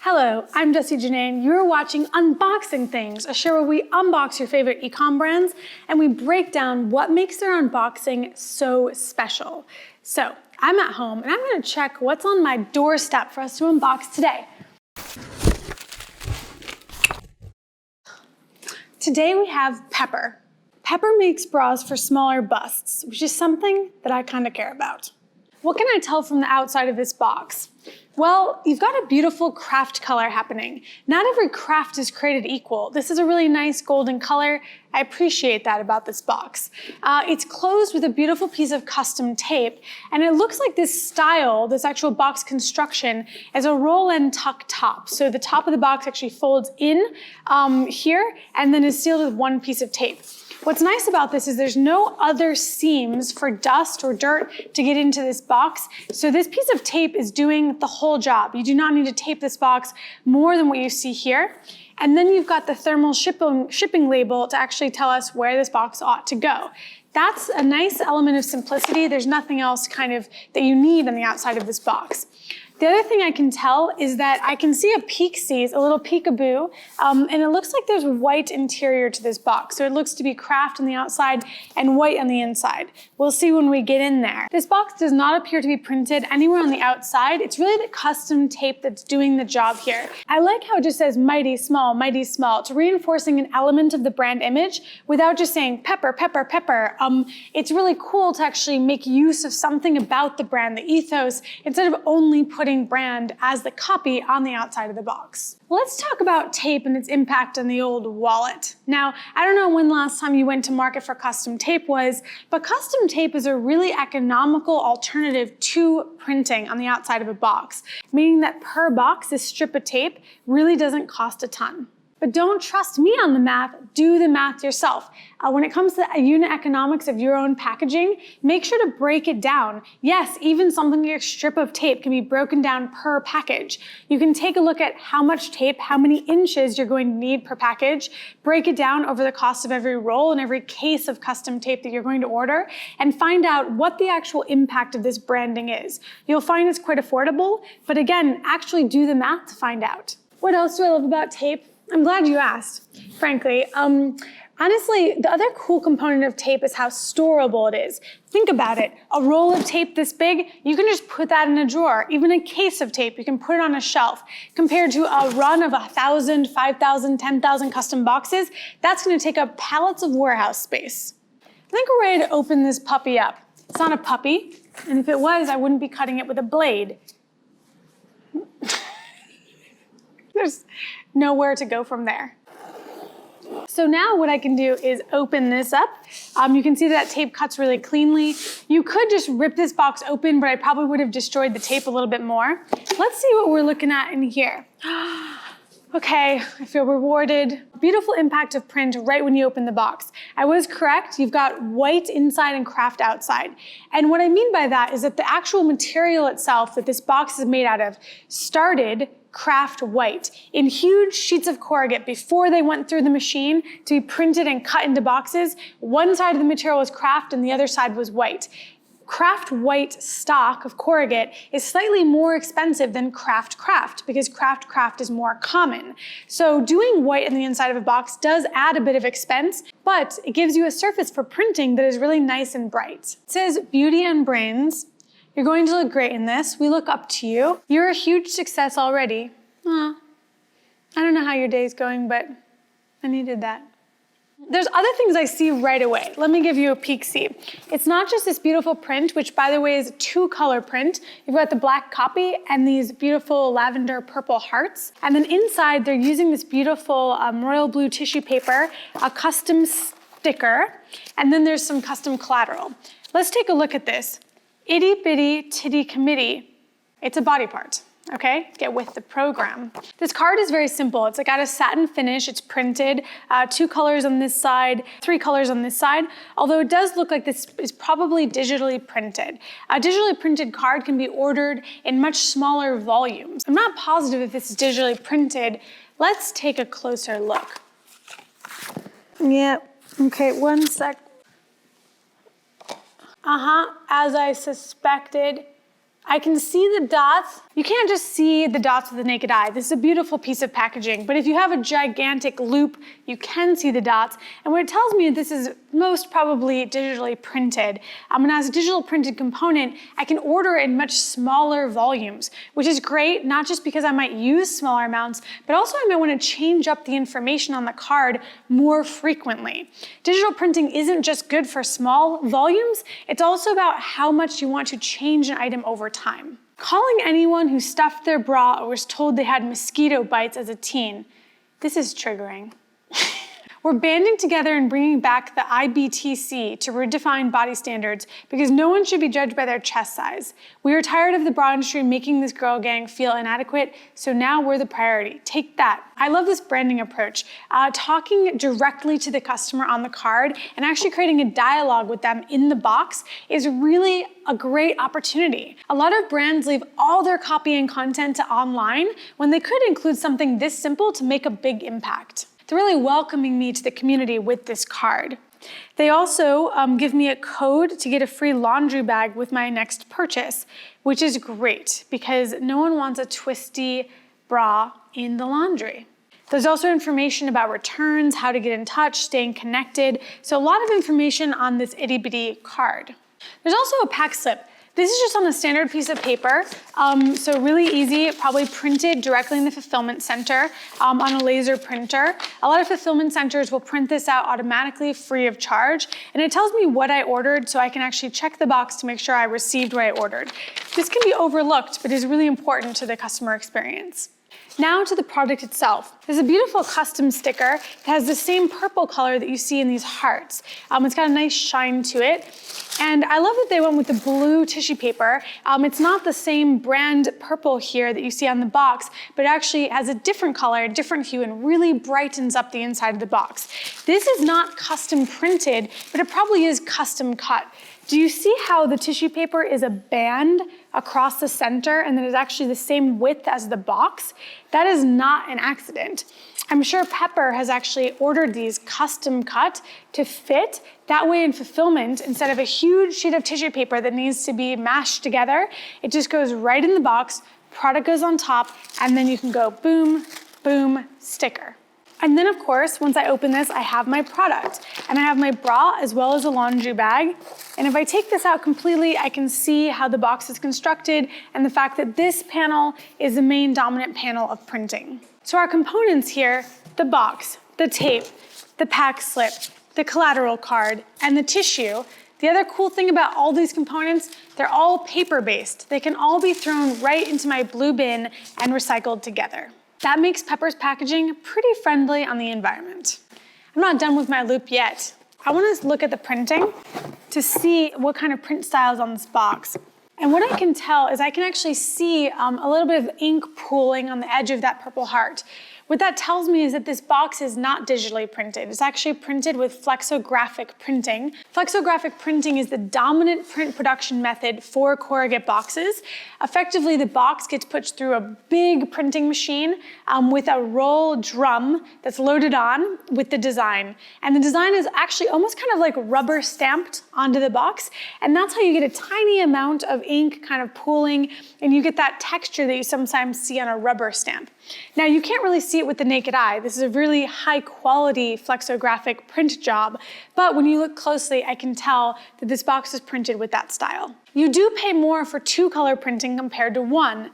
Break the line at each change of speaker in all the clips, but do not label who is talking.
Hello, I'm Jessie Janane. You're watching Unboxing Things, a show where we unbox your favorite e-com brands and we break down what makes their unboxing so special. So, I'm at home and I'm gonna check what's on my doorstep for us to unbox today. Today we have Pepper. Pepper makes bras for smaller busts, which is something that I kind of care about. What can I tell from the outside of this box? Well, you've got a beautiful craft color happening. Not every craft is created equal. This is a really nice golden color. I appreciate that about this box. It's closed with a beautiful piece of custom tape, and it looks like this style, this actual box construction, is a roll and tuck top. So the top of the box actually folds in here and then is sealed with one piece of tape. What's nice about this is there's no other seams for dust or dirt to get into this box. So this piece of tape is doing the whole job. You do not need to tape this box more than what you see here. And then you've got the thermal shipping label to actually tell us where this box ought to go. That's a nice element of simplicity. There's nothing else kind of that you need on the outside of this box. The other thing I can tell is that I can see a peek-sees, a little peekaboo, and it looks like there's white interior to this box. So it looks to be craft on the outside and white on the inside. We'll see when we get in there. This box does not appear to be printed anywhere on the outside. It's really the custom tape that's doing the job here. I like how it just says mighty small, to reinforcing an element of the brand image without just saying pepper, pepper, pepper. It's really cool to actually make use of something about the brand, the ethos, instead of only putting brand as the copy on the outside of the box. Let's talk about tape and its impact on the old wallet. Now, I don't know when the last time you went to market for custom tape was, but custom tape is a really economical alternative to printing on the outside of a box, meaning that per box, this strip of tape really doesn't cost a ton. But don't trust me on the math, do the math yourself. When it comes to the unit economics of your own packaging, make sure to break it down. Yes, even something like a strip of tape can be broken down per package. You can take a look at how much tape, how many inches you're going to need per package, break it down over the cost of every roll and every case of custom tape that you're going to order, and find out what the actual impact of this branding is. You'll find it's quite affordable, but again, actually do the math to find out. What else do I love about tape? I'm glad you asked, frankly. Honestly, the other cool component of tape is how storable it is. Think about it. A roll of tape this big, you can just put that in a drawer. Even a case of tape, you can put it on a shelf. Compared to a run of 1,000, 5,000, 10,000 custom boxes, that's gonna take up pallets of warehouse space. I think we're ready to open this puppy up. It's not a puppy, and if it was, I wouldn't be cutting it with a blade. There's nowhere to go from there. So now what I can do is open this up. You can see that tape cuts really cleanly. You could just rip this box open, but I probably would have destroyed the tape a little bit more. Let's see what we're looking at in here. Okay, I feel rewarded. Beautiful impact of print right when you open the box. I was correct, you've got white inside and craft outside. And what I mean by that is that the actual material itself that this box is made out of started craft white in huge sheets of corrugate before they went through the machine to be printed and cut into boxes. One side of the material was craft and the other side was white. Craft white stock of corrugate is slightly more expensive than craft because craft is more common. So doing white on the inside of a box does add a bit of expense, but it gives you a surface for printing that is really nice and bright. It says beauty and brains. You're going to look great in this. We look up to you. You're a huge success already. I don't know how your day's going, but I needed that. There's other things I see right away. Let me give you a peek-see. It's not just this beautiful print, which by the way is a 2-color print. You've got the black copy and these beautiful lavender purple hearts. And then inside they're using this beautiful royal blue tissue paper, a custom sticker, and then there's some custom collateral. Let's take a look at this. Itty bitty titty committee. It's a body part. Okay, get with the program. This card is very simple. It's got a satin finish, it's printed, 2 colors on this side, 3 colors on this side, although it does look like this is probably digitally printed. A digitally printed card can be ordered in much smaller volumes. I'm not positive if this is digitally printed. Let's take a closer look. Yeah, okay, one sec. As I suspected, I can see the dots. You can't just see the dots with the naked eye. This is a beautiful piece of packaging, but if you have a gigantic loop, you can see the dots. And what it tells me is this is most probably digitally printed. And as a digital printed component, I can order in much smaller volumes, which is great, not just because I might use smaller amounts, but also I might want to change up the information on the card more frequently. Digital printing isn't just good for small volumes, it's also about how much you want to change an item over time. Calling anyone who stuffed their bra or was told they had mosquito bites as a teen, this is triggering. We're banding together and bringing back the IBTC to redefine body standards because no one should be judged by their chest size. We are tired of the bra industry making this girl gang feel inadequate, so now we're the priority. Take that. I love this branding approach. Talking directly to the customer on the card and actually creating a dialogue with them in the box is really a great opportunity. A lot of brands leave all their copy and content to online when they could include something this simple to make a big impact. They're really welcoming me to the community with this card. They also give me a code to get a free laundry bag with my next purchase, which is great because no one wants a twisty bra in the laundry. There's also information about returns, how to get in touch, staying connected. So a lot of information on this itty bitty card. There's also a pack slip. This is just on a standard piece of paper, so really easy, probably printed directly in the fulfillment center on a laser printer. A lot of fulfillment centers will print this out automatically free of charge, and it tells me what I ordered so I can actually check the box to make sure I received what I ordered. This can be overlooked, but is really important to the customer experience. Now to the product itself. There's a beautiful custom sticker that has the same purple color that you see in these hearts. It's got a nice shine to it. And I love that they went with the blue tissue paper. It's not the same brand purple here that you see on the box, but it actually has a different color, a different hue, and really brightens up the inside of the box. This is not custom printed, but it probably is custom cut. Do you see how the tissue paper is a band across the center and that is actually the same width as the box? That is not an accident. I'm sure Pepper has actually ordered these custom cut to fit. That way in fulfillment, instead of a huge sheet of tissue paper that needs to be mashed together, it just goes right in the box, product goes on top, and then you can go boom, boom, sticker. And then of course, once I open this, I have my product. And I have my bra as well as a laundry bag. And if I take this out completely, I can see how the box is constructed and the fact that this panel is the main dominant panel of printing. So our components here, the box, the tape, the pack slip, the collateral card, and the tissue. The other cool thing about all these components, they're all paper-based. They can all be thrown right into my blue bin and recycled together. That makes Pepper's packaging pretty friendly on the environment. I'm not done with my loop yet. I want to look at the printing to see what kind of print style is on this box. And what I can tell is I can actually see a little bit of ink pooling on the edge of that purple heart. What that tells me is that this box is not digitally printed. It's actually printed with flexographic printing. Flexographic printing is the dominant print production method for corrugate boxes. Effectively, the box gets put through a big printing machine with a roll drum that's loaded on with the design. And the design is actually almost kind of like rubber stamped onto the box. And that's how you get a tiny amount of ink kind of pooling, and you get that texture that you sometimes see on a rubber stamp. Now, you can't really see it with the naked eye. This is a really high quality flexographic print job, but when you look closely, I can tell that this box is printed with that style. You do pay more for 2-color printing compared to 1.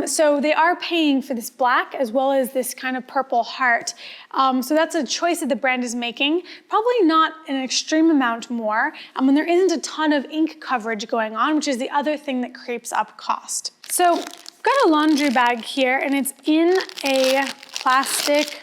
So they are paying for this black as well as this kind of purple heart. So that's a choice that the brand is making. Probably not an extreme amount more, and there isn't a ton of ink coverage going on, which is the other thing that creeps up cost. So I've got a laundry bag here, and it's in a plastic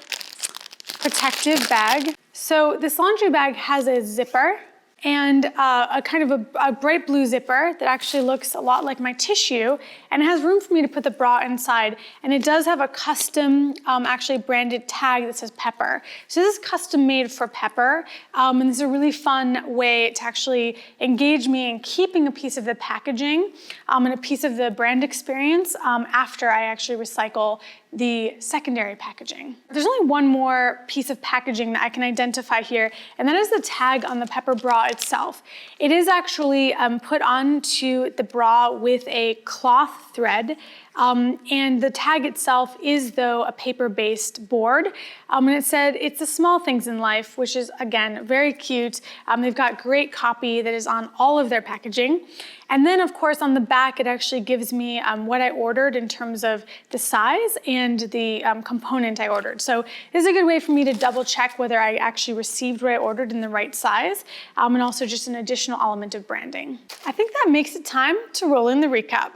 protective bag. So this laundry bag has a zipper and a kind of a bright blue zipper that actually looks a lot like my tissue, and it has room for me to put the bra inside. And it does have a custom, actually branded tag that says Pepper. So this is custom made for Pepper, and this is a really fun way to actually engage me in keeping a piece of the packaging and a piece of the brand experience after I actually recycle the secondary packaging. There's only one more piece of packaging that I can identify here, and that is the tag on the Pepper bra itself. It is actually put onto the bra with a cloth thread, and the tag itself is, though, a paper-based board. And it said, "It's the small things in life," which is, again, very cute. They've got great copy that is on all of their packaging. And then, of course, on the back, it actually gives me what I ordered in terms of the size and the component I ordered. So this is a good way for me to double check whether I actually received what I ordered in the right size, and also just an additional element of branding. I think that makes it time to roll in the recap.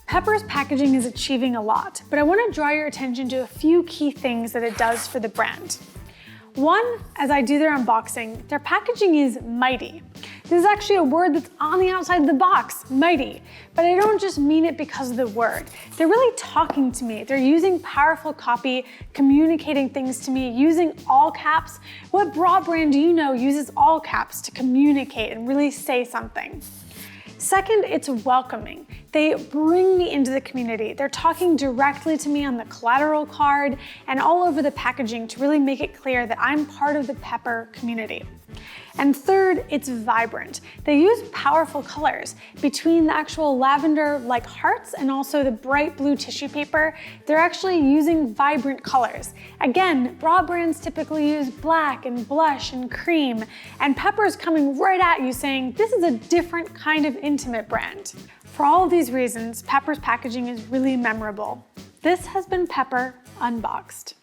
Pepper's packaging is achieving a lot, but I want to draw your attention to a few key things that it does for the brand. One, as I do their unboxing, their packaging is mighty. This is actually a word that's on the outside of the box, mighty. But I don't just mean it because of the word. They're really talking to me. They're using powerful copy, communicating things to me, using all caps. What bra brand do you know uses all caps to communicate and really say something? Second, it's welcoming. They bring me into the community. They're talking directly to me on the collateral card and all over the packaging to really make it clear that I'm part of the Pepper community. And third, it's vibrant. They use powerful colors. Between the actual lavender-like hearts and also the bright blue tissue paper, they're actually using vibrant colors. Again, bra brands typically use black and blush and cream, and Pepper's coming right at you saying, this is a different kind of intimate brand. For all of these reasons, Pepper's packaging is really memorable. This has been Pepper Unboxed.